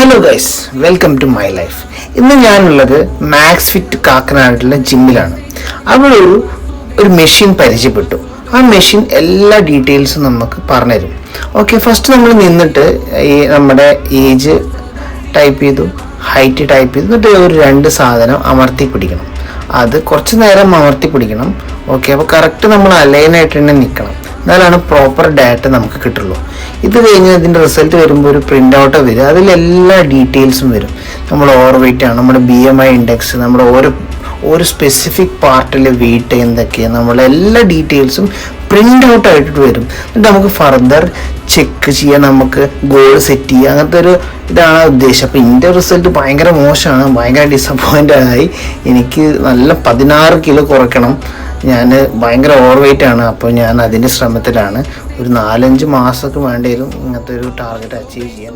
Hello guys, welcome to my life. ഇന്ന് ഞാനുള്ളത് max fit കാക്കനാടിലെ ജിമ്മിലാണ്. അവിടെ ഒരു മെഷീൻ പരിചയപ്പെട്ടു. ആ മെഷീൻ എല്ലാ ഡീറ്റെയിൽസും നമുക്ക് പറഞ്ഞുതരും. ഓക്കെ, ഫസ്റ്റ് നമ്മൾ നിന്നിട്ട് ഈ നമ്മുടെ ഏജ് ടൈപ്പ് ചെയ്തു, ഹൈറ്റ് ടൈപ്പ് ചെയ്തു, എന്നിട്ട് ഒരു 2 സാധനം അമർത്തി പിടിക്കണം. അത് കുറച്ച് നേരം അമർത്തി പിടിക്കണം. ഓക്കെ, അപ്പോൾ കറക്റ്റ് നമ്മൾ അലൈനായിട്ട് തന്നെ നിൽക്കണം. എന്നാലാണ് പ്രോപ്പർ ഡാറ്റ നമുക്ക് കിട്ടുള്ളൂ. ഇത് കഴിഞ്ഞ് ഇതിൻ്റെ റിസൾട്ട് വരുമ്പോൾ ഒരു പ്രിൻ്റ് ഔട്ട് വരും. അതിലെല്ലാ ഡീറ്റെയിൽസും വരും. നമ്മൾ ഓവർ വെയിറ്റ് ആണ്, നമ്മുടെ BMI ഇൻഡെക്സ്, നമ്മുടെ ഓരോ സ്പെസിഫിക് പാർട്ടിൽ വെയിറ്റ് എന്തൊക്കെയാണ്, നമ്മളെ എല്ലാ ഡീറ്റെയിൽസും പ്രിൻ്റ് ഔട്ട് ആയിട്ട് വരും. എന്നിട്ട് നമുക്ക് ഫർദർ ചെക്ക് ചെയ്യാൻ, നമുക്ക് ഗോൾ സെറ്റ് ചെയ്യുക, അങ്ങനത്തെ ഒരു ഇതാണ് ഉദ്ദേശം. അപ്പോൾ ഇതിൻ്റെ റിസൾട്ട് ഭയങ്കര മോശമാണ്, ഭയങ്കര ഡിസപ്പോയിൻ്റഡ് ആയി. എനിക്ക് നല്ല 16 കിലോ കുറയ്ക്കണം. ഞാൻ ഭയങ്കര ഓവർ വെയിറ്റ് ആണ്. അപ്പോൾ ഞാൻ അതിൻ്റെ ശ്രമത്തിലാണ്. ഒരു 4-5 മാസമൊക്കെ വേണ്ടി വരും ഇങ്ങനത്തെ ഒരു ടാർഗറ്റ് അച്ചീവ് ചെയ്യാൻ.